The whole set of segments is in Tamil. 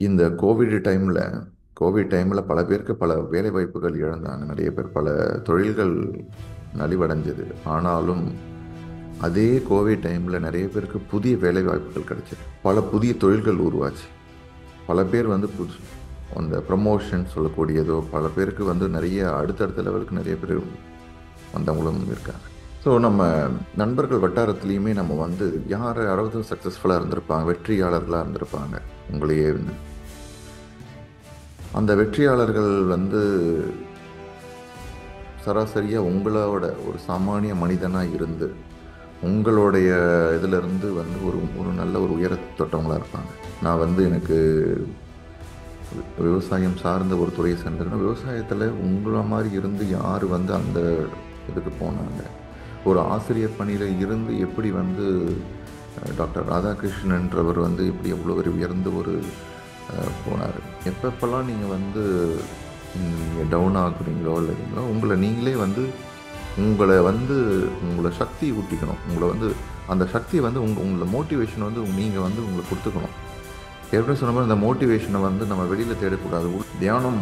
இந்த கோவிட் டைமில் பல பேருக்கு பல வேலை வாய்ப்புகள் இழந்தாங்க. நிறைய பேர் பல தொழில்கள் நலிவடைஞ்சது. ஆனாலும் அதே கோவிட் டைமில் நிறைய பேருக்கு புதிய வேலை வாய்ப்புகள் கிடைச்சது. பல புதிய தொழில்கள் உருவாச்சு. பல பேர் வந்து அந்த ப்ரமோஷன் சொல்லக்கூடியதோ, பல பேருக்கு வந்து நிறைய அடுத்தடுத்த லெவலுக்கு நிறைய பேர் வந்தவங்களும் இருக்காங்க. ஸோ நம்ம நண்பர்கள் வட்டாரத்துலேயுமே நம்ம வந்து யாராவது சக்ஸஸ்ஃபுல்லாக இருந்திருப்பாங்க, வெற்றியாளர்களாக இருந்திருப்பாங்க. உங்களையே அந்த வெற்றியாளர்கள் வந்து சராசரியாக உங்களோட ஒரு சாமானிய மனிதனாக இருந்து உங்களுடைய இதிலிருந்து வந்து ஒரு ஒரு நல்ல ஒரு உயர தொட்டவங்களாக இருப்பாங்க. நான் வந்து எனக்கு விவசாயம் சார்ந்த ஒரு துறையை சேர்ந்ததுன்னா, விவசாயத்தில் உங்களை மாதிரி இருந்து யார் வந்து அந்த இதுக்கு போனாங்க. ஒரு ஆசிரியர் பணியில் இருந்து எப்படி வந்து டாக்டர் ராதாகிருஷ்ணன்றவர் வந்து எப்படி எவ்வளோ ஒரு உயர்ந்த ஒரு போனார். எப்பப்பெல்லாம் நீங்கள் வந்து நீங்கள் டவுன் ஆகுறீங்களோ இல்லைங்களோ, உங்களை நீங்களே வந்து உங்களை சக்தி ஊட்டிக்கணும். உங்களை வந்து அந்த சக்தி வந்து உங்களை மோட்டிவேஷன் வந்து நீங்கள் வந்து உங்களுக்கு கொடுத்துக்கணும். ஏற்கனவே சொன்ன மாதிரி அந்த மோட்டிவேஷனை வந்து நம்ம வெளியில் தேடக்கூடாது. தியானம்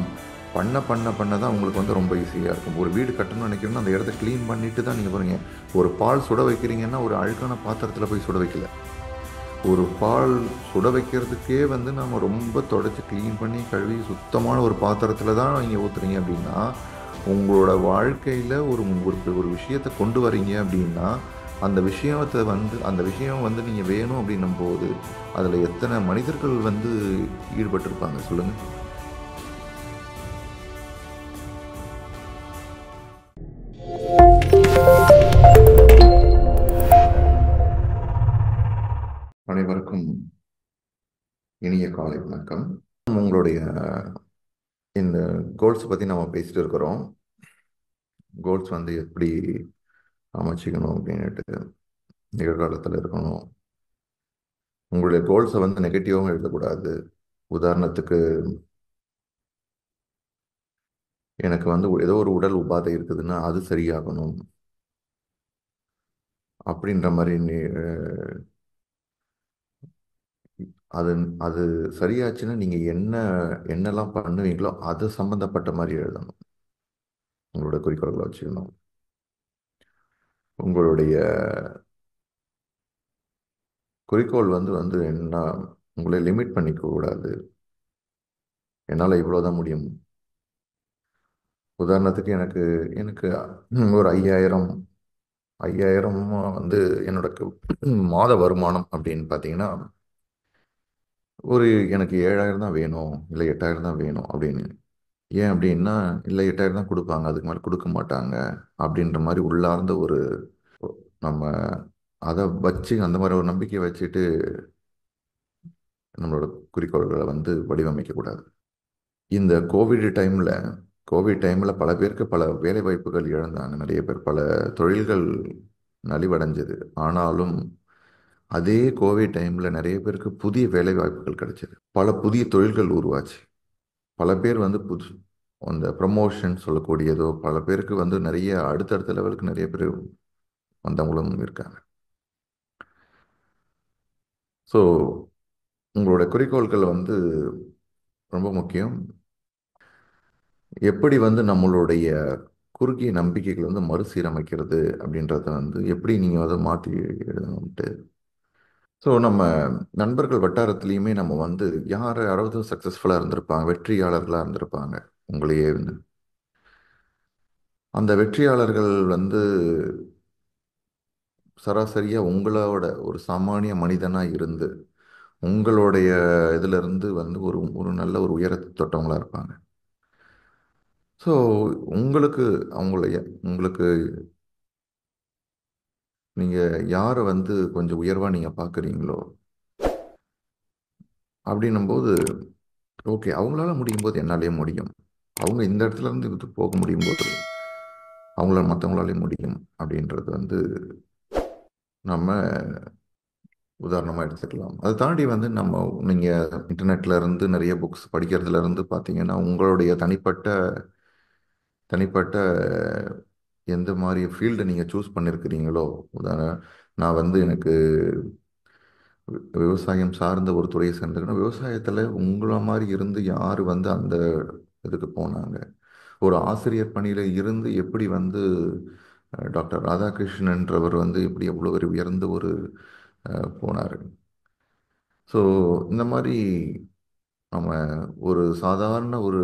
பண்ண பண்ண பண்ண தான் உங்களுக்கு வந்து ரொம்ப ஈஸியாக இருக்கும். ஒரு வீடு கட்டணும்னு நினைக்கிறீங்கன்னா அந்த இடத்த க்ளீன் பண்ணிட்டு தான் நீங்கள் போகிறீங்க. ஒரு பால் சுட வைக்கிறீங்கன்னா ஒரு அழுக்கான பாத்திரத்தில் போய் சுட வைக்கல. ஒரு பால் சுட வைக்கிறதுக்கே வந்து நம்ம ரொம்ப தொடச்சி க்ளீன் பண்ணி கழுவி சுத்தமான ஒரு பாத்திரத்தில் தான் நீங்கள் ஊற்றுறீங்க அப்படின்னா, உங்களோட வாழ்க்கையில் ஒரு ஒரு ஒரு விஷயத்தை கொண்டு வரீங்க அப்படின்னா, அந்த விஷயம் வந்து நீங்கள் வேணும் அப்படின்னும் போது அதில் எத்தனை மனிதர்கள் வந்து ஈடுபட்டிருப்பாங்க சொல்லுங்கள். அனைவருக்கும் இனிய காலை வணக்கம். உங்களுடைய இந்த கோல்ஸ் பற்றி நம்ம பேசிட்டு இருக்கிறோம். கோல்ஸ் வந்து எப்படி அமைச்சிக்கணும் அப்படின்ட்டு, நிகழ்காலத்தில் இருக்கணும். உங்களுடைய கோல்ஸை வந்து நெகட்டிவாகவும் எழுதக்கூடாது. உதாரணத்துக்கு, எனக்கு வந்து ஏதோ ஒரு உடல் உபாதை இருக்குதுன்னா அது சரியாகணும் அப்படின்ற மாதிரி அது அது சரியாச்சுன்னா நீங்கள் என்னெல்லாம் பண்ணுவீங்களோ அது சம்மந்தப்பட்ட மாதிரி எழுதணும். உங்களோட குறிக்கோள்களை வச்சுக்கணும். உங்களுடைய குறிக்கோள் வந்து வந்து என்ன, உங்களை லிமிட் பண்ணிக்க கூடாது. என்னால் இவ்வளோதான் முடியும். உதாரணத்துக்கு எனக்கு எனக்கு ஒரு 5000 5000 வந்து என்னோட மாத வருமானம் அப்படின்னு பார்த்தீங்கன்னா, ஒரு எனக்கு 7000 தான் வேணும், இல்லை 8000 தான் வேணும் அப்படின்னு. ஏன் அப்படின்னா, இல்லை 8000 தான் கொடுப்பாங்க, அதுக்கு மேலே கொடுக்க மாட்டாங்க அப்படின்ற மாதிரி உள்ளார்ந்த ஒரு நம்ம அதை வச்சு அந்த மாதிரி ஒரு நம்பிக்கை வச்சுட்டு நம்மளோட குறிக்கோள்களை வந்து வடிவமைக்கக்கூடாது. இந்த கோவிட் டைமில் பல பேருக்கு பல வேலை வாய்ப்புகள் இழந்தாங்க. நிறைய பேர் பல தொழில்கள் நலிவடைஞ்சது. ஆனாலும் அதே கோவிட் டைமில் நிறைய பேருக்கு புதிய வேலை வாய்ப்புகள் கிடைச்சது. பல புதிய தொழில்கள் உருவாச்சு. பல பேர் வந்து அந்த ப்ரமோஷன் சொல்லக்கூடியதோ, பல பேருக்கு வந்து நிறைய அடுத்தடுத்த லெவலுக்கு நிறைய பேர் வந்தவங்களும் இருக்காங்க. ஸோ உங்களோட குறிக்கோள்கள் வந்து ரொம்ப முக்கியம். எப்படி வந்து நம்மளுடைய குறுகிய நம்பிக்கைகளை வந்து மறுசீரமைக்கிறது அப்படின்றத வந்து எப்படி நீங்கள் அதை மாற்றி எழுதணும்ட்டு. ஸோ நம்ம நண்பர்கள் வட்டாரத்துலேயுமே நம்ம வந்து யாராவது சக்ஸஸ்ஃபுல்லாக இருந்திருப்பாங்க, வெற்றியாளர்களாக இருந்திருப்பாங்க. உங்களையே அந்த வெற்றியாளர்கள் வந்து சராசரியாக உங்களோட ஒரு சாமானிய மனிதனாக இருந்து உங்களுடைய இதிலிருந்து வந்து ஒரு ஒரு நல்ல ஒரு உயர தொட்டவங்களாக இருப்பாங்க. ஸோ உங்களுக்கு உங்களுக்கு நீங்கள் யாரை வந்து கொஞ்சம் உயர்வாக நீங்கள் பார்க்குறீங்களோ அப்படின்னும்போது, ஓகே அவங்களால முடியும் போது என்னாலே முடியும். அவங்க இந்த இடத்துல இருந்து இது போக முடியும் போது மற்றவங்களாலே முடியும் அப்படின்றது வந்து நம்ம உதாரணமாக எடுத்துக்கலாம். அதை தாண்டி வந்து நீங்கள் இன்டர்நெட்ல இருந்து நிறைய புக்ஸ் படிக்கிறதுல இருந்து பார்த்தீங்கன்னா, உங்களுடைய தனிப்பட்ட தனிப்பட்ட எந்த மாதிரி ஃபீல்டை நீங்கள் சூஸ் பண்ணியிருக்கிறீங்களோ, உதாரணம் நான் வந்து எனக்கு விவசாயம் சார்ந்த ஒரு துறையை சேர்ந்துக்கணும். விவசாயத்தில் உங்களை மாதிரி இருந்து யார் வந்து அந்த இதுக்கு போனாங்க? ஒரு ஆசிரியர் பணியில் இருந்து எப்படி வந்து டாக்டர் ராதாகிருஷ்ணன்றவர் வந்து எப்படி எவ்வளோ ஒரு உயர்ந்த ஒரு போனார். ஸோ இந்த மாதிரி நம்ம ஒரு சாதாரண ஒரு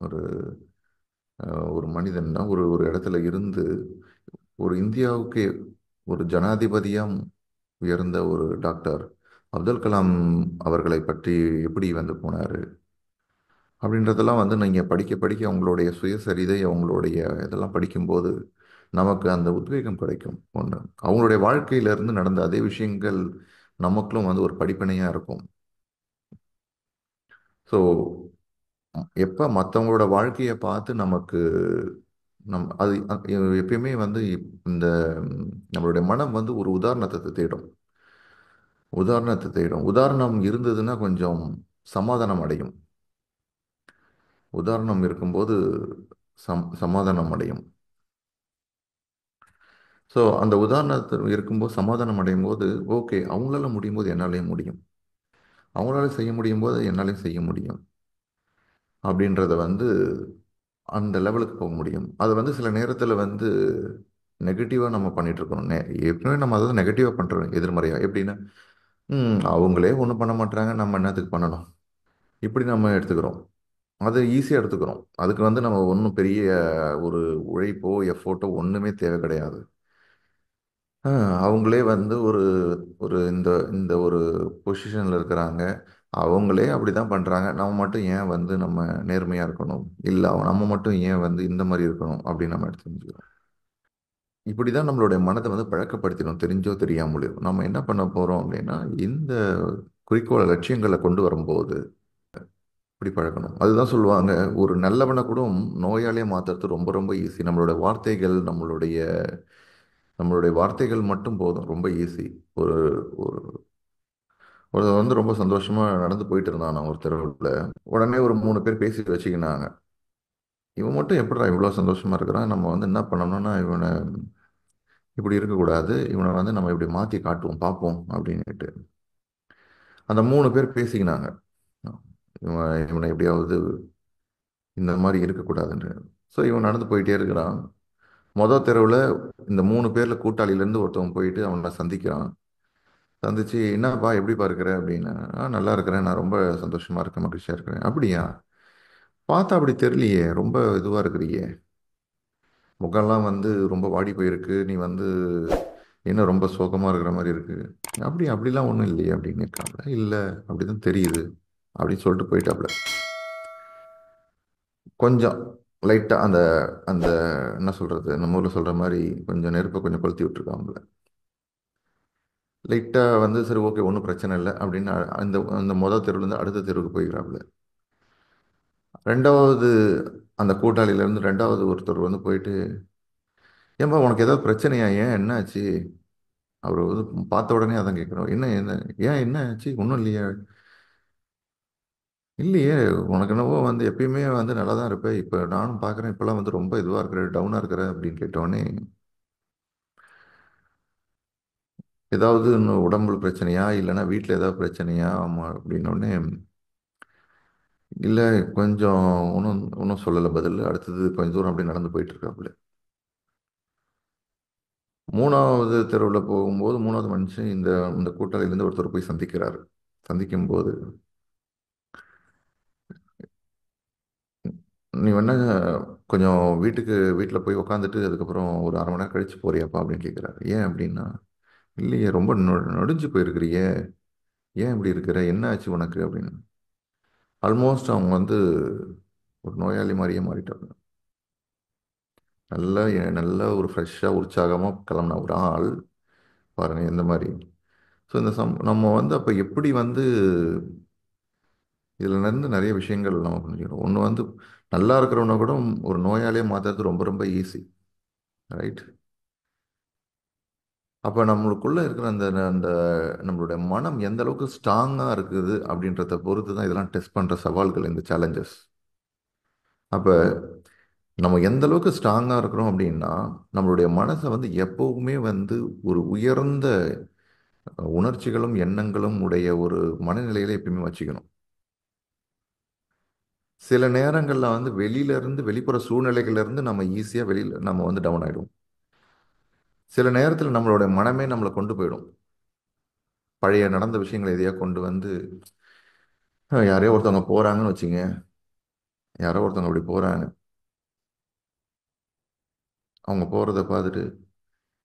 ஒரு ஒரு மனிதன் தான் ஒரு ஒரு இடத்துல இருந்து ஒரு இந்தியாவுக்கு ஒரு ஜனாதிபதியாக உயர்ந்த ஒரு டாக்டர் அப்துல் கலாம் அவர்களை பற்றி எப்படி வந்து போனார் அப்படின்றதெல்லாம் வந்து நீங்கள் படிக்க படிக்க அவங்களுடைய சுயசரிதை அவங்களுடைய இதெல்லாம் படிக்கும்போது நமக்கு அந்த உத்வேகம் கிடைக்கும் ஒன்று. அவங்களுடைய வாழ்க்கையிலிருந்து நடந்த அதே விஷயங்கள் நமக்கும் வந்து ஒரு படிப்பினையாக இருக்கும். ஸோ எப்போ மற்றவங்களோட வாழ்க்கையை பார்த்து நமக்கு அது எப்பயுமே வந்து இந்த நம்மளுடைய மனம் வந்து ஒரு உதாரணத்தை தேடும். உதாரணத்தை தேடும். உதாரணம் இருந்ததுன்னா கொஞ்சம் சமாதானம் அடையும். உதாரணம் இருக்கும்போது சமாதானம் அடையும். ஸோ அந்த உதாரணத்தில் இருக்கும்போது சமாதானம் அடையும் போது ஓகே அவங்களால முடியும் போது என்னாலையும் முடியும், அவங்களால செய்ய முடியும் போது என்னாலையும் செய்ய முடியும் அப்படின்றத வந்து அந்த லெவலுக்கு போக முடியும். அது வந்து சில நேரத்தில் வந்து நெகட்டிவாக நம்ம பண்ணிட்டு இருக்கோம். ஏற்கனவே நம்ம அதாவது நெகட்டிவாக பண்ணுறோம் எதிர்மறையாக. எப்படின்னா அவங்களே ஒன்றும் பண்ண மாட்டாங்க, நம்ம என்னத்துக்கு பண்ணணும், இப்படி நம்ம எடுத்துக்கிறோம். அது ஈஸியாக எடுத்துக்கிறோம். அதுக்கு வந்து நம்ம ஒன்றும் பெரிய ஒரு உழைப்போ எஃபோர்ட்டோ ஒன்றுமே தேவை கிடையாது. அவங்களே வந்து ஒரு ஒரு இந்த இந்த ஒரு பொசிஷனில் இருக்கிறாங்க, அவங்களே அப்படி தான் பண்ணுறாங்க, நம்ம மட்டும் ஏன் வந்து நம்ம நேர்மையாக இருக்கணும், இல்லை நம்ம மட்டும் ஏன் வந்து இந்த மாதிரி இருக்கணும் அப்படின்னு நம்ம எடுத்து தெரிஞ்சுக்கிறோம். இப்படி தான் நம்மளுடைய மனதை வந்து பழக்கப்படுத்திடும், தெரிஞ்சோ தெரியாமலையோ. நம்ம என்ன பண்ண போகிறோம் அப்படின்னா இந்த குறிக்கோள லட்சியங்களை கொண்டு வரும்போது இப்படி பழக்கணும். அதுதான் சொல்லுவாங்க, ஒரு நல்லவனை கூட நோயாளியை மாற்றுறது ரொம்ப ரொம்ப ஈஸி. நம்மளுடைய வார்த்தைகள் மட்டும் போதும், ரொம்ப ஈஸி. ஒரு ஒரு ஒரு வந்து ரொம்ப சந்தோஷமா நடந்து போயிட்டு இருந்தான் நான் ஒரு தெருவில். உடனே ஒரு 3 பேர் பேசி வச்சுக்கினாங்க, இவன் மட்டும் எப்படிடா இவ்வளோ சந்தோஷமா இருக்கிறான், நம்ம வந்து என்ன பண்ணணும்னா இவனை இப்படி இருக்கக்கூடாது, இவனை வந்து நம்ம இப்படி மாற்றி காட்டுவோம் பார்ப்போம் அப்படின்னுட்டு அந்த 3 பேர் பேசிக்கினாங்க. இவனை எப்படியாவது இந்த மாதிரி இருக்கக்கூடாதுன்னு. ஸோ இவன் நடந்து போயிட்டே இருக்கிறான். மொதல் தெருவில் இந்த 3 பேரில் கூட்டாளியிலேருந்து ஒருத்தவன் போயிட்டு அவனை சந்திக்கிறான். சந்திச்சு என்னப்பா எப்படிப்பா இருக்கிற அப்படின்னு. நல்லா இருக்கிறேன், நான் ரொம்ப சந்தோஷமா இருக்கேன், மகிழ்ச்சியா இருக்கிறேன். அப்படியா, பார்த்தா அப்படி தெரியலையே, ரொம்ப இதுவாக இருக்கிறியே, முகம்லாம் வந்து ரொம்ப வாடி போயிருக்கு, நீ வந்து என்ன ரொம்ப சோகமாக இருக்கிற மாதிரி இருக்கு. அப்படிலாம் ஒன்றும் இல்லையே அப்படின்னு இருக்காப்புல. இல்லை அப்படிதான் தெரியுது அப்படின்னு சொல்லிட்டு போயிட்டாப்புல. கொஞ்சம் லைட்டாக அந்த அந்த என்ன சொல்கிறது, நம்ம ஊரில் சொல்கிற மாதிரி கொஞ்சம் நெருப்பை கொஞ்சம் கொளுத்தி விட்டுருக்காப்புல. லைட்டாக வந்து சரி ஓகே ஒன்றும் பிரச்சனை இல்லை அப்படின்னு அந்த அந்த மொதல் தெருவுலேருந்து அடுத்த தெருவுக்கு போய்க்கிறாப்புல. ரெண்டாவது அந்த கூட்டாளியிலேருந்து ரெண்டாவது ஒருத்தர் வந்து போயிட்டு, ஏன்பா உனக்கு ஏதாவது பிரச்சனையா, ஏன் என்ன ஆச்சு? அவர் வந்து பார்த்த உடனே அதான் கேட்குறோம், என்ன என்ன ஏன் என்ன ஆச்சு, ஒன்றும் இல்லையா? இல்லையே, உனக்கு என்னவோ வந்து எப்பயுமே வந்து நல்லா தான் இருப்பேன், இப்போ நானும் பார்க்குறேன் இப்போல்லாம் வந்து ரொம்ப இதுவாக இருக்கிற, டவுனாக இருக்கிற அப்படின்னு கேட்டோடனே, ஏதாவது இன்னும் உடம்புல பிரச்சனையா இல்லைன்னா வீட்டில் ஏதாவது பிரச்சனையா ஆமாம் அப்படின்னோடனே, இல்லை கொஞ்சம் ஒன்றும் ஒன்றும் சொல்லலை பதில். அடுத்தது கொஞ்சம் தூரம் அப்படி நடந்து போயிட்டு இருக்காப்புல. மூணாவது தெருவில் போகும்போது மூணாவது மனுஷன் இந்த இந்த கூட்டாளியிலேருந்து ஒருத்தர் போய் சந்திக்கிறாரு. சந்திக்கும்போது, நீ வேணா கொஞ்சம் வீட்டில் போய் உக்காந்துட்டு அதுக்கப்புறம் ஒரு 1/2 மணி நேரம் கழிச்சு போறியாப்பா அப்படின்னு கேட்குறாரு. ஏன் அப்படின்னா, இல்லையே ரொம்ப நொடிஞ்சு போயிருக்கிறியே, ஏன் இப்படி இருக்கிற, என்ன ஆச்சு உனக்கு அப்படின்னு. ஆல்மோஸ்ட் அவங்க வந்து ஒரு நோயாளி மாதிரியே மாறிட்டாங்க. நல்லா நல்ல ஒரு ஃப்ரெஷ்ஷாக உற்சாகமாக கிளம்புன ஒரு ஆள் பாருங்க எந்த மாதிரி. ஸோ இந்த நம்ம வந்து அப்போ எப்படி வந்து இதுல இருந்து நிறைய விஷயங்கள் நம்ம புரிஞ்சுக்கணும். ஒன்று வந்து நல்லா இருக்கிறவன கூட ஒரு நோயாளியை மாற்றுறது ரொம்ப ரொம்ப ஈஸி, ரைட்? அப்போ நம்மளுக்குள்ள இருக்கிற அந்த அந்த நம்மளுடைய மனம் எந்த அளவுக்கு ஸ்ட்ராங்காக இருக்குது அப்படின்றத பொறுத்து தான் இதெல்லாம் டெஸ்ட் பண்ணுற சவால்கள், இந்த சேலஞ்சஸ். அப்போ நம்ம எந்த அளவுக்கு ஸ்ட்ராங்காக இருக்கிறோம் அப்படின்னா நம்மளுடைய மனசை வந்து எப்பவுமே வந்து ஒரு உயர்ந்த உணர்ச்சிகளும் எண்ணங்களும் உடைய ஒரு மனநிலையில எப்பயுமே வச்சுக்கணும். சில நேரங்கள்ல வந்து வெளியில இருந்து வெளிப்புற சூழ்நிலைகள்ல இருந்து நம்ம ஈஸியா வெளியில நம்ம வந்து டவுன் ஆயிடுவோம். சில நேரத்தில் நம்மளுடைய மனமே நம்மளை கொண்டு போயிடும். பழைய நடந்த விஷயங்களை எதையோ கொண்டு வந்து யாரையோ ஒருத்தவங்க போறாங்கன்னு வச்சுங்க. யாரோ ஒருத்தவங்க அப்படி போறாங்க. அவங்க போறத பார்த்துட்டு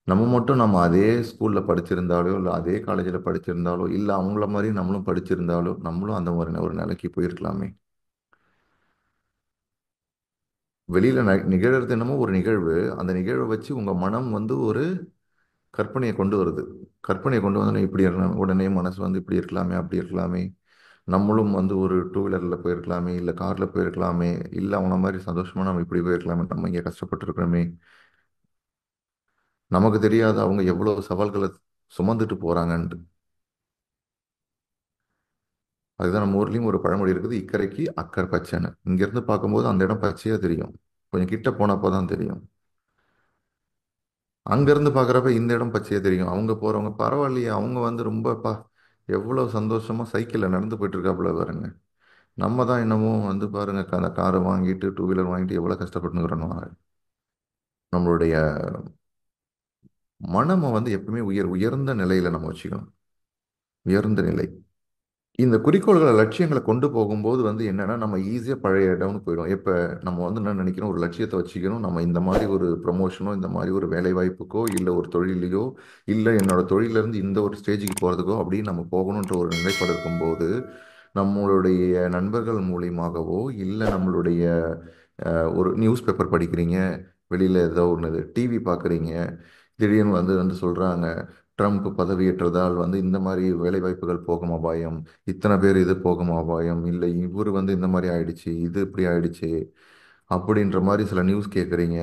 நம்ம மட்டும் நம்ம அதே ஸ்கூல்ல படிச்சிருந்தாலோ இல்லை அதே காலேஜில் படிச்சிருந்தாலோ இல்லை அவங்கள மாதிரி நம்மளும் படிச்சிருந்தாலோ நம்மளும் அந்த மாதிரி ஒரு நிலைக்கு போயிருக்கலாமே. வெளியில நிகழறது என்னமோ ஒரு நிகழ்வு. அந்த நிகழ்வை வச்சு உங்க மனம் வந்து ஒரு கற்பனையை கொண்டு வருது. கற்பனையை கொண்டு வந்து இப்படி இருக்கலாம், உடனே மனசு வந்து இப்படி இருக்கலாமே அப்படி இருக்கலாமே, நம்மளும் வந்து ஒரு டூ வீலரில் போயிருக்கலாமே இல்லை காரில் போயிருக்கலாமே, இல்லை அவன மாதிரி சந்தோஷமா நம்ம இப்படி போயிருக்கலாமே, நம்ம இங்கே கஷ்டப்பட்டு இருக்கிறோமே, நமக்கு தெரியாத அவங்க எவ்வளவு சவால்களை சுமந்துட்டு போறாங்கன்ட்டு. அதுதான் நம்ம ஊர்லேயும் ஒரு பழமொழி இருக்குது, இக்கரைக்கு அக்கறை பச்சைன்னு. இங்கேருந்து பார்க்கும்போது அந்த இடம் பச்சையாக தெரியும், கொஞ்சம் கிட்ட போனப்போ தான் தெரியும். அங்கேருந்து பார்க்குறப்ப இந்த இடம் பச்சையாக தெரியும். அவங்க போகிறவங்க பரவாயில்லையே, அவங்க வந்து ரொம்பப்பா எவ்வளோ சந்தோஷமாக சைக்கிளில் நடந்து போயிட்டு இருக்காப்புல பாருங்க. நம்ம தான் இன்னமும் வந்து பாருங்க அந்த காரை வாங்கிட்டு டூ வீலர் வாங்கிட்டு எவ்வளோ கஷ்டப்பட்டுங்கிறோம். நம்மளுடைய மனமை வந்து எப்பவுமே உயர்ந்த நிலையில் நம்ம வச்சுக்கணும். உயர்ந்த நிலை. இந்த குறிக்கோள்களை லட்சியங்களை கொண்டு போகும்போது வந்து என்னன்னா நம்ம ஈஸியாக பழைய இடம்னு போயிடும். இப்போ நம்ம வந்து என்ன நினைக்கிறோம், ஒரு லட்சியத்தை வச்சுக்கணும், நம்ம இந்த மாதிரி ஒரு ப்ரொமோஷனோ இந்த மாதிரி ஒரு வேலை வாய்ப்புக்கோ இல்லை ஒரு தொழிலையோ இல்லை என்னோட தொழிலிருந்து இந்த ஒரு ஸ்டேஜுக்கு போகிறதுக்கோ அப்படின்னு நம்ம போகணுன்ற ஒரு நிலைப்பாடு இருக்கும்போது நம்மளுடைய நண்பர்கள் மூலியமாகவோ இல்லை நம்மளுடைய ஒரு நியூஸ் பேப்பர் படிக்கிறீங்க, வெளியில் ஏதோ ஒன்று டிவி பார்க்குறீங்க, திடீர்னு வந்து வந்து சொல்கிறாங்க ட்ரம்ப் பதவியேற்றதால் வந்து இந்த மாதிரி வேலை வாய்ப்புகள் போகும் அபாயம், இத்தனை பேர் இது போகும் அபாயம், இல்லை இவர் வந்து இந்த மாதிரி ஆயிடுச்சு, இது இப்படி ஆயிடுச்சு அப்படின்ற மாதிரி சில நியூஸ் கேட்குறீங்க.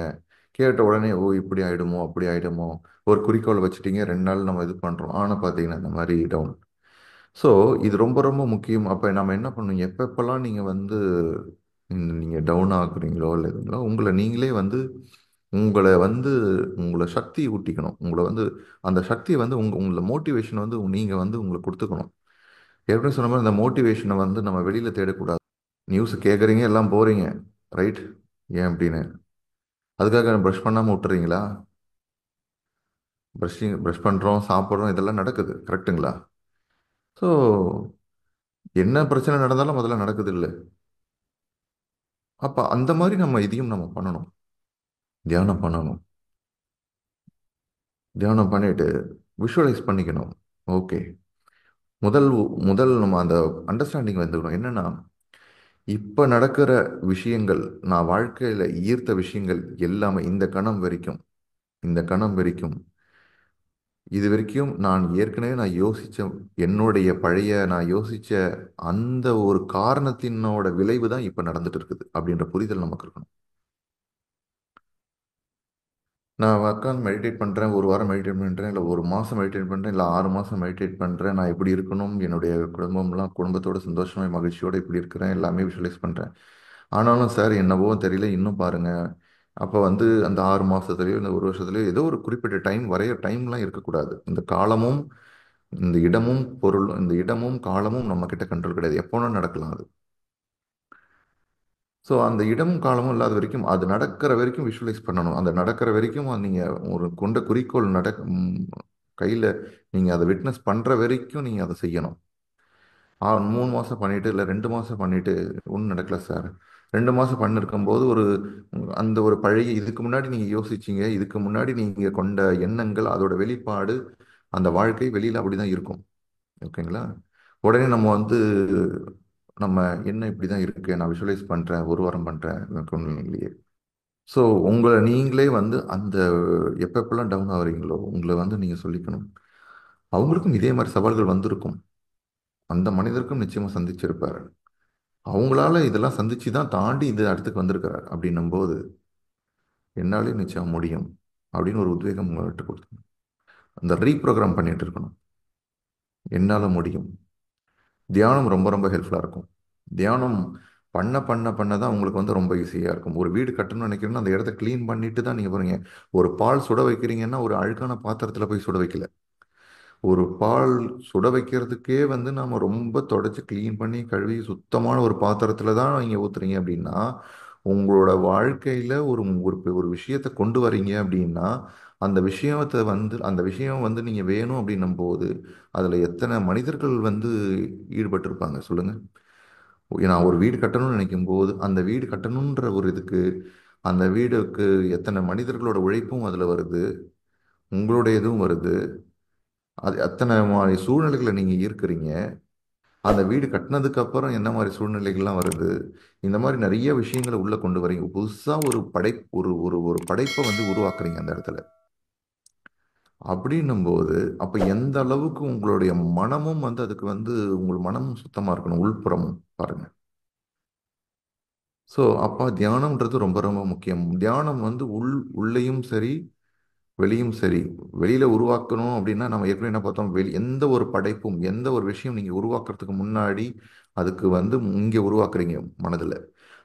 கேட்ட உடனே ஓ இப்படி ஆயிடுமோ அப்படி ஆயிடுமோ, ஒரு குறிக்கோள் வச்சுட்டீங்க, 2 நாள் நம்ம இது பண்ணுறோம், ஆனால் பார்த்தீங்கன்னா இந்த மாதிரி டவுன். ஸோ இது ரொம்ப ரொம்ப முக்கியம். அப்போ நம்ம என்ன பண்ணணும், எப்பப்பெல்லாம் நீங்கள் வந்து நீங்கள் டவுன் ஆகுறீங்களோ இல்லை இதுங்களோ உங்களை நீங்களே வந்து உங்களை வந்து உங்களை சக்தி ஊட்டிக்கணும். உங்களை வந்து அந்த சக்தியை வந்து உங்களை மோட்டிவேஷன் வந்து நீங்கள் வந்து உங்களுக்கு கொடுத்துக்கணும். ஏற்கனவே சொன்ன மாதிரி இந்த மோட்டிவேஷனை வந்து நம்ம வெளியில் தேடக்கூடாது. நியூஸ் கேட்குறீங்க எல்லாம் போகிறீங்க, ரைட், ஏன் அப்படின்னு அதுக்காக ப்ரஷ் பண்ணாமல் விட்டுறீங்களா? ப்ரஷ் பண்ணுறோம், சாப்பிட்றோம், இதெல்லாம் நடக்குது, கரெக்ட்டுங்களா? ஸோ என்ன பிரச்சனை நடந்தாலும் முதல்ல நடக்குது இல்லை? அப்போ அந்த மாதிரி நம்ம இதையும் நம்ம பண்ணணும். தியானம் பண்ணணும். தியானம் பண்ணிட்டு விஷுவலைஸ் பண்ணிக்கணும். ஓகே, முதல் முதல் நம்ம அந்த அண்டர்ஸ்டாண்டிங் வந்துக்கணும். என்னன்னா இப்போ நடக்கிற விஷயங்கள், நான் வாழ்க்கையில் ஈர்த்த விஷயங்கள் எல்லாமே இந்த கணம் வரைக்கும் இது வரைக்கும் நான் யோசிச்ச என்னுடைய பழைய நான் யோசிச்ச அந்த ஒரு காரணத்தினோட விளைவு தான் இப்போ நடந்துட்டு இருக்குது அப்படின்ற புரிதல் நமக்கு இருக்கணும். நான் உட்காந்து மெடிடேட் பண்ணுறேன், ஒரு வாரம் மெடிடேட் பண்ணுறேன், இல்லை ஒரு மாதம் மெடிடேட் பண்ணுறேன், இல்லை 6 மாதம் மெடிடேட் பண்ணுறேன், நான் இப்படி இருக்கணும், என்னுடைய குடும்பத்தோட சந்தோஷமாக மகிழ்ச்சியோடு இப்படி இருக்கிறேன், எல்லாமே விஷுவலைஸ் பண்ணுறேன். ஆனாலும் சார் என்னவோ தெரியல, இன்னும் பாருங்கள். அப்போ வந்து அந்த 6 மாதத்துலேயோ இந்த ஒரு வருஷத்துலையோ ஏதோ ஒரு குறிப்பிட்ட டைம் வரைய டைம்லாம் இருக்கக்கூடாது. இந்த காலமும் இந்த இடமும் காலமும் நம்ம கிட்ட கண்ட்ரோல் கிடையாது, எப்போனா நடக்கலாம் அது. ஸோ அந்த இடமும் காலமும் இல்லாத வரைக்கும் அது நடக்கிற வரைக்கும் விஷுவலைஸ் பண்ணணும். அந்த நடக்கிற வரைக்கும் நீங்கள் ஒரு கொண்ட குறிக்கோள் கையில் நீங்கள் அதை விட்னஸ் பண்ணுற வரைக்கும் நீங்கள் அதை செய்யணும். 3 மாதம் பண்ணிட்டு இல்லை 2 மாதம் பண்ணிட்டு ஒன்றும் நடக்கல சார். 2 மாதம் பண்ணிருக்கும் போது அந்த ஒரு பழைய இதுக்கு முன்னாடி நீங்கள் யோசிச்சீங்க, இதுக்கு முன்னாடி நீங்கள் கொண்ட எண்ணங்கள் அதோட வெளிப்பாடு, அந்த வாழ்க்கை வெளியில் அப்படி தான் இருக்கும். ஓகேங்களா? உடனே நம்ம வந்து நம்ம என்ன இப்படி தான் இருக்கு, நான் விஷுவலைஸ் பண்ணுறேன், ஒரு வாரம் பண்ணுறேன், எனக்கு ஒன்றும் இல்லையே. ஸோ உங்களை நீங்களே வந்து அந்த எப்பப்பெல்லாம் டவுன் ஆகுறீங்களோ உங்களை வந்து நீங்கள் சொல்லிக்கணும். அவங்களுக்கும் இதே மாதிரி சவால்கள் வந்திருக்கும். அந்த மனிதருக்கும் நிச்சயமாக சந்திச்சிருப்பாரு. அவங்களால இதெல்லாம் சந்திச்சு தான் தாண்டி இது இடத்துக்கு வந்திருக்கிறார் அப்படின்னும் போது என்னாலையும் நிச்சயம் முடியும் அப்படின்னு ஒரு உத்வேகம் உங்கள்கிட்ட கொடுக்கணும். அந்த ரீப்ரோக்ராம் பண்ணிட்டு இருக்கணும். என்னால் முடியும். தியானம் ரொம்ப ரொம்ப ஹெல்ப்ஃபுல்லாக இருக்கும். தியானம் பண்ண பண்ண பண்ண தான் உங்களுக்கு வந்து ரொம்ப ஈஸியாக இருக்கும். ஒரு வீடு கட்டணும்னு நினைக்கிறீங்கன்னா அந்த இடத்த க்ளீன் பண்ணிட்டு தான் நீங்கள் போகிறீங்க. ஒரு பால் சுட வைக்கிறீங்கன்னா ஒரு அழுக்கான பாத்திரத்தில் போய் சுட வைக்கல. ஒரு பால் சுட வைக்கிறதுக்கே வந்து நாம ரொம்ப தொடச்சி க்ளீன் பண்ணி கழுவி சுத்தமான ஒரு பாத்திரத்துல தான் நீங்க ஊத்துறீங்க அப்படின்னா, உங்களோட வாழ்க்கையில ஒரு ஒரு ஒரு விஷயத்தை கொண்டு வரீங்க அப்படின்னா, அந்த விஷயம் வந்து நீங்க வேணும் அப்படின்னும் போது அதுல எத்தனை மனிதர்கள் வந்து ஈடுபட்டிருப்பாங்க சொல்லுங்க. நான் ஒரு வீடு கட்டணும்னு நினைக்கும் போது அந்த வீடு கட்டணுன்ற ஒரு இதுக்கு அந்த வீடுக்கு எத்தனை மனிதர்களோட உழைப்பும் அதுல வருது, உங்களுடைய இதுவும் வருது. அது அத்தனை மாதிரி சூழ்நிலைகளை நீங்க இருக்கிறீங்க. அந்த வீடு கட்டினதுக்கு அப்புறம் என்ன மாதிரி சூழ்நிலைகள்லாம் வருது, இந்த மாதிரி நிறைய விஷயங்களை உள்ள கொண்டு வரீங்க. புதுசா ஒரு ஒரு ஒரு படைப்பை வந்து உருவாக்குறீங்க அந்த இடத்துல. அப்படின்னும் போது அப்ப எந்த அளவுக்கு உங்களுடைய மனமும் வந்து அதுக்கு வந்து உங்கள் மனமும் சுத்தமா இருக்கணும், உள்புறமும் பாருங்க. ஸோ அப்ப தியானம்ன்றது ரொம்ப ரொம்ப முக்கியம். தியானம் வந்து உள்ளேயும் சரி வெளியும் சரி. வெளியில உருவாக்கணும் அப்படின்னா நம்ம ஏற்கனவே என்ன பார்த்தோம், எந்த ஒரு படைப்பும் எந்த ஒரு விஷயம் நீங்க உருவாக்குறதுக்கு முன்னாடி அதுக்கு வந்து இங்க உருவாக்குறீங்க மனதுல.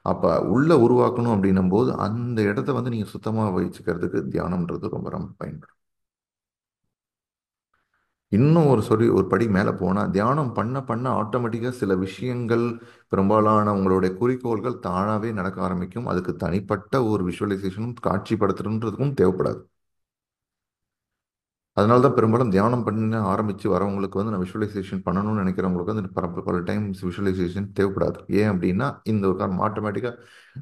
அப்ப உள்ள உருவாக்கணும் அப்படின்னும் போது அந்த இடத்த வந்து நீங்க சுத்தமா வச்சுக்கிறதுக்கு தியானம்ன்றது ரொம்ப ரொம்ப பயன்படும். இன்னும் ஒரு படி மேலே போனா தியானம் பண்ண பண்ண ஆட்டோமேட்டிக்கா சில விஷயங்கள், பெரும்பாலான உங்களுடைய குறிக்கோள்கள் தானாவே நடக்க ஆரம்பிக்கும். அதுக்கு தனிப்பட்ட ஒரு விஷுவலைசேஷனும் காட்சிப்படுத்துறதுக்கும் தேவைப்படாது. அதனால தான் பெரும்பாலும் தியானம் பண்ண ஆரம்பிச்சு வரவங்களுக்கு வந்து நான் விஷுவலைசேஷன் பண்ணணும்னு நினைக்கிறவங்களுக்கு வந்து பல டைம்ஸ் விஷுவலைசேஷன் தேவைப்படாது. ஏன் அப்படின்னா இந்த ஒரு காரணம், ஆட்டோமேட்டிக்காக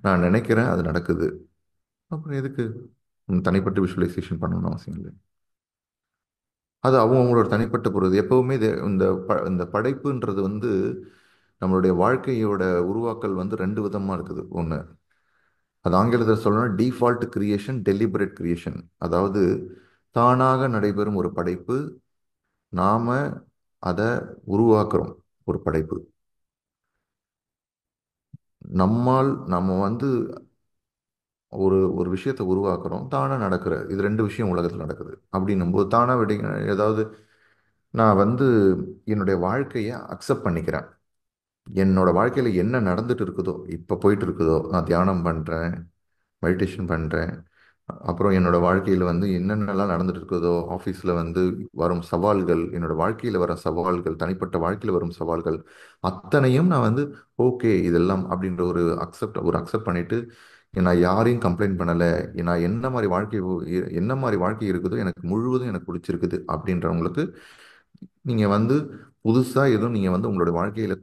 நான் நினைக்கிறேன் அது நடக்குது. அப்புறம் எதுக்கு தனிப்பட்ட விஷுவலைசேஷன் பண்ணணும்னு அவசியம் இல்லை. அது அவங்களோட தனிப்பட்ட பொறுத்து. எப்பவுமே இந்த படைப்புன்றது வந்து நம்மளுடைய வாழ்க்கையோட உருவாக்கல் வந்து ரெண்டு விதமா இருக்குது. ஒன்று, அது ஆங்கிலத்தில் சொல்லணும்னா டிஃபால்ட் கிரியேஷன், டெலிபரேட் கிரியேஷன். அதாவது தானாக நடைபெறும் ஒரு படைப்பு, நாம அதை உருவாக்குறோம். ஒரு படைப்பு நம்ம வந்து ஒரு ஒரு விஷயத்தை உருவாக்குறோம், தானா நடக்கிற இது ரெண்டு விஷயம் உலகத்தில் நடக்குது. அப்படின்னும் போது தானா ஏதாவது நான் வந்து என்னுடைய வாழ்க்கையை அக்செப்ட் பண்ணிக்கிறேன். என்னோட வாழ்க்கையில என்ன நடந்துட்டு இருக்குதோ, இப்போ போயிட்டு இருக்குதோ, நான் தியானம் பண்றேன், மெடிடேஷன் பண்றேன். அப்புறம் என்னோட வாழ்க்கையில வந்து என்னென்னலாம் நடந்துட்டு இருக்குதோ, ஆஃபீஸில் வந்து வரும் சவால்கள், என்னோட வாழ்க்கையில வர சவால்கள், தனிப்பட்ட வாழ்க்கையில வரும் சவால்கள் அத்தனையும் நான் வந்து ஓகே இதெல்லாம் அப்படின்ற ஒரு அக்செப்ட் பண்ணிட்டு நான் யாரையும் கம்ப்ளைண்ட் பண்ணலை. நான் என்ன மாதிரி வாழ்க்கை இருக்குதோ எனக்கு முழுவதும் எனக்கு பிடிச்சிருக்குது அப்படின்றவங்களுக்கு நீங்கள் வந்து புதுசாக எதுவும் நீங்கள் வந்து உங்களோட வாழ்க்கையில்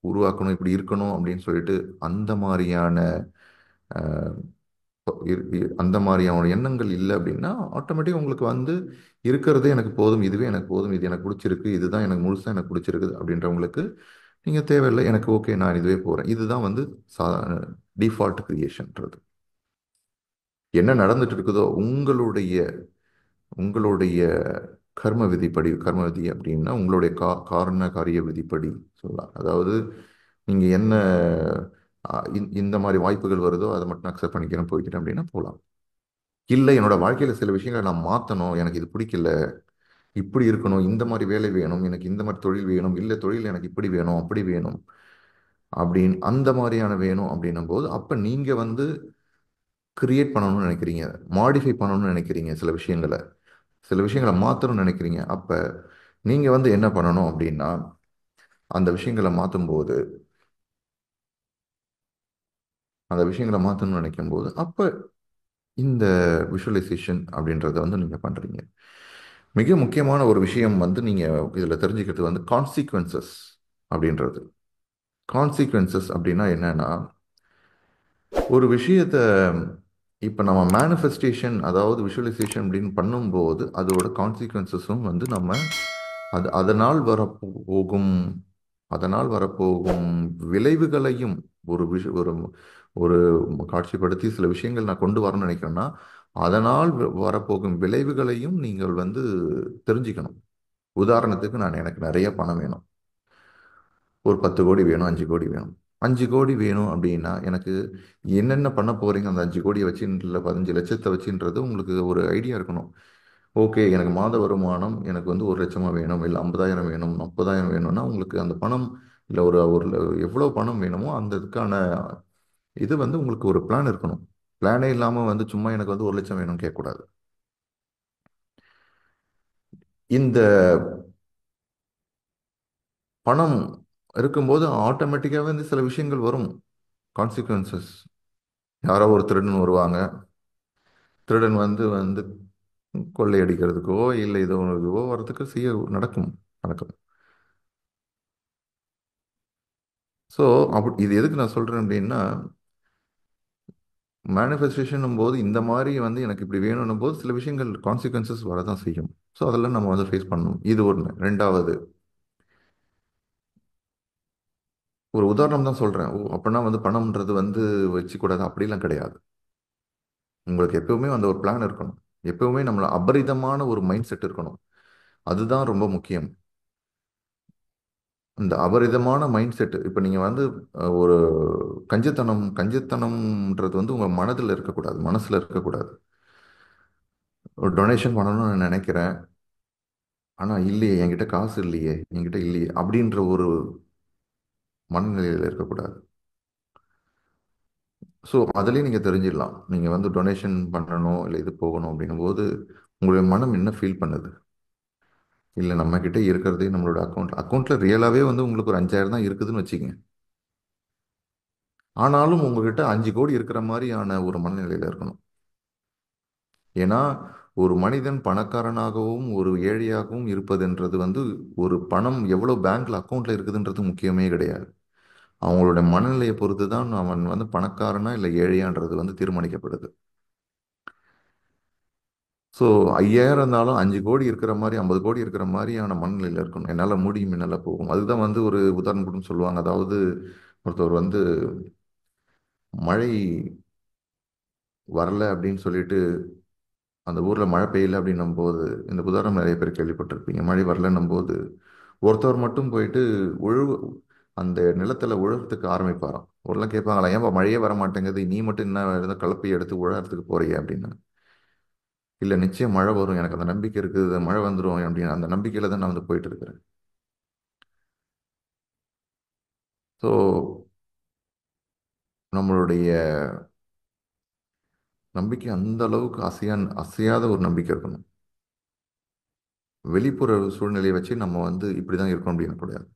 உருவாக்கணும், இப்படி இருக்கணும் அப்படின்னு சொல்லிட்டு அந்த மாதிரியான அஹ், அந்த மாதிரியான எண்ணங்கள் இல்லை அப்படின்னா ஆட்டோமேட்டிக்காக உங்களுக்கு வந்து இருக்கிறதே எனக்கு போதும், இதுவே எனக்கு போதும், இது எனக்கு பிடிச்சிருக்கு, இதுதான் எனக்கு முழுசாக எனக்கு பிடிச்சிருக்குது அப்படின்றவங்களுக்கு நீங்கள் தேவையில்லை, எனக்கு ஓகே நான் இதுவே போகிறேன். இதுதான் வந்து சா டிஃபால்ட் கிரியேஷன்ன்றது. என்ன நடந்துட்டு இருக்குதோ உங்களுடைய கர்ம விதி அப்படின்னா உங்களுடைய காரண காரிய விதிப்படி சொல்லலாம். அதாவது நீங்க என்ன இந்த மாதிரி வாய்ப்புகள் வருதோ அதை மட்டும் அக்செப்ட் பண்ணிக்கிறேன் போய்க்கிறேன் அப்படின்னா போகலாம். இல்லை என்னோட வாழ்க்கையில சில விஷயங்களை நான் மாற்றணும், எனக்கு இது பிடிக்கல, இப்படி இருக்கணும், இந்த மாதிரி வேலை வேணும், எனக்கு இந்த மாதிரி தொழில் வேணும், இல்லை தொழில் எனக்கு இப்படி வேணும் அப்படி வேணும் அப்படின்னு அந்த மாதிரியான வேணும் அப்படின்னும் போது அப்ப நீங்க வந்து கிரியேட் பண்ணணும்னு நினைக்கிறீங்க, மாடிஃபை பண்ணணும்னு நினைக்கிறீங்க, சில விஷயங்களை மாற்றணும்னு நினைக்கிறீங்க. அப்ப நீங்க வந்து என்ன பண்ணணும் அப்படின்னா அந்த விஷயங்களை மாற்றும் போது அந்த விஷயங்களை மாற்றணும்னு நினைக்கும் போது அப்ப இந்த விஷுவலைசேஷன் அப்படின்றத வந்து நீங்க பண்றீங்க. மிக முக்கியமான ஒரு விஷயம் வந்து நீங்க இதுல தெரிஞ்சுக்கிறது வந்து கான்சிக்வன்சஸ் அப்படின்றது. கான்சிக்வன்சஸ் அப்படின்னா என்னன்னா, ஒரு விஷயத்த இப்ப நம்ம மேனிஃபெஸ்டேஷன் அதாவது விஷுவலைசேஷன் அப்படின்னு பண்ணும்போது அதோட கான்சிக்வன்சஸும் வந்து நம்ம அது போகும் அதனால் வரப்போகும் விளைவுகளையும் ஒரு ஒரு காட்சிப்படுத்தி சில விஷயங்கள் நான் கொண்டு வரணும்னு நினைக்கிறேன்னா அதனால் வரப்போகும் விளைவுகளையும் நீங்கள் வந்து தெரிஞ்சுக்கணும். உதாரணத்துக்கு எனக்கு நிறைய பணம் வேணும், ஒரு 10 கோடி வேணும், 5 கோடி வேணும். 5 கோடி வேணும் அப்படின்னா எனக்கு என்னென்ன பண்ண போறீங்க அந்த 5 கோடியை வச்சு, இல்லை 15 லட்சத்தை வச்சுன்றது உங்களுக்கு ஒரு ஐடியா இருக்கணும். ஓகே எனக்கு மாத வருமானம் எனக்கு வந்து 1 லட்சமா வேணும், இல்லை 50,000 வேணும், 30,000 வேணும்னா உங்களுக்கு அந்த பணம் இல்லை ஒரு ஒரு எவ்வளோ பணம் வேணுமோ அந்த இதுக்கான இது வந்து உங்களுக்கு ஒரு பிளான் இருக்கணும். பிளானே இல்லாமல் வந்து சும்மா எனக்கு வந்து 1 லட்சம் வேணும்னு கேட்கக்கூடாது. இந்த பணம் இருக்கும்போது ஆட்டோமேட்டிக்காகவே வந்து சில விஷயங்கள் வரும். கான்சிக்வன்சஸ். யாரோ ஒரு திருடன் வருவாங்க. திருடன் வந்து வந்து கொள்ளையடிக்கிறதுக்கோ இல்லை ஏதோ ஒரு இதுவோ வர்றதுக்கு நடக்கும். நடக்கும். ஸோ இது எதுக்கு நான் சொல்கிறேன் அப்படின்னா, மேனிஃபெஸ்டேஷன் போது இந்த மாதிரி வந்து எனக்கு இப்படி வேணும்னும் போது சில விஷயங்கள் கான்சிக்வன்சஸ் வரதான் செய்யும். ஸோ அதெல்லாம் நம்ம வந்து ஃபேஸ் பண்ணணும். இது ஒன்று. ரெண்டாவது, ஒரு உதாரணம் தான் சொல்கிறேன். ஓ அப்படின்னா வந்து பணம்ன்றது வந்து வச்சுக்கூடாது அப்படிலாம் கிடையாது. உங்களுக்கு எப்பவுமே அந்த ஒரு பிளான் இருக்கணும். எப்பவுமே நம்மள அபரிதமான ஒரு மைண்ட் செட் இருக்கணும். அதுதான் ரொம்ப முக்கியம். இந்த அபரிதமான மைண்ட் செட் இப்போ நீங்கள் வந்து ஒரு கஞ்சத்தனம்ன்றது வந்து உங்கள் மனதில் இருக்கக்கூடாது, மனசில் இருக்கக்கூடாது. ஒரு டொனேஷன் பண்ணணும்னு நான் நினைக்கிறேன், ஆனால் இல்லையே, என்கிட்ட காசு இல்லையே, என்கிட்ட இல்லையே அப்படின்ற ஒரு மனநிலையில் இருக்கக்கூடாது. ஸோ அதுலேயும் நீங்கள் தெரிஞ்சிடலாம். நீங்கள் வந்து டொனேஷன் பண்ணணும் இல்லை இது போகணும் அப்படின்னும் போது உங்களுடைய மனம் என்ன ஃபீல் பண்ணுது. இல்லை நம்மக்கிட்ட இருக்கிறதே நம்மளோட அக்கௌண்ட்டில் ரியலாகவே வந்து உங்களுக்கு ஒரு 5,000 தான் இருக்குதுன்னு வச்சுக்கங்க. ஆனாலும் உங்ககிட்ட 5 கோடி இருக்கிற மாதிரியான ஒரு மனநிலையில் இருக்கணும். ஏன்னா ஒரு மனிதன் பணக்காரனாகவும் ஒரு ஏழையாகவும் இருப்பதுன்றது வந்து ஒரு பணம் எவ்வளோ பேங்க்ல அக்கௌண்ட்ல இருக்குதுன்றது முக்கியமே கிடையாது. அவங்களோட மனநிலையை பொறுத்து தான் அவன் வந்து பணக்காரனா இல்லை ஏழையான்றது வந்து தீர்மானிக்கப்படுது. ஸோ 5,000 இருந்தாலும் 5 கோடி இருக்கிற மாதிரி 50 கோடி இருக்கிற மாதிரியான மனநிலையில் இருக்கணும். என்னால் முடியும், என்னால் போகும். அதுதான் வந்து ஒரு உதாரணம் கூட சொல்லுவாங்க. அதாவது ஒருத்தர் வந்து மழை வரல அப்படின்னு சொல்லிட்டு அந்த ஊரில் மழை பெய்யல அப்படின்னும் போது, இந்த உதாரணம் நிறைய பேர் கேள்விப்பட்டிருப்பீங்க. மழை வரலன்னும் போது ஒருத்தவர் மட்டும் போயிட்டு உழவு அந்த நிலத்துல உழறதுக்கு ஆரம்பிப்பாராம். ஒருலாம் கேட்பாங்களா, ஏன்பா மழையே வர மாட்டேங்குது, நீ மட்டும் என்ன ஏதோ கலப்பையை எடுத்து உழறதுக்கு போறியே அப்படின்னு. இல்லை நிச்சயம் மழை வரும், எனக்கு அந்த நம்பிக்கை இருக்குது, மழை வந்துடும் அப்படின்னு அந்த நம்பிக்கையில தான் நான் வந்து போயிட்டு இருக்கிறேன். ஸோ நம்மளுடைய நம்பிக்கை அந்த அளவுக்கு அசையாத ஒரு நம்பிக்கை இருக்கணும். வெளிப்புற சூழ்நிலையை வச்சு நம்ம வந்து இப்படி தான் இருக்கணும் அப்படின்னு கூடாது.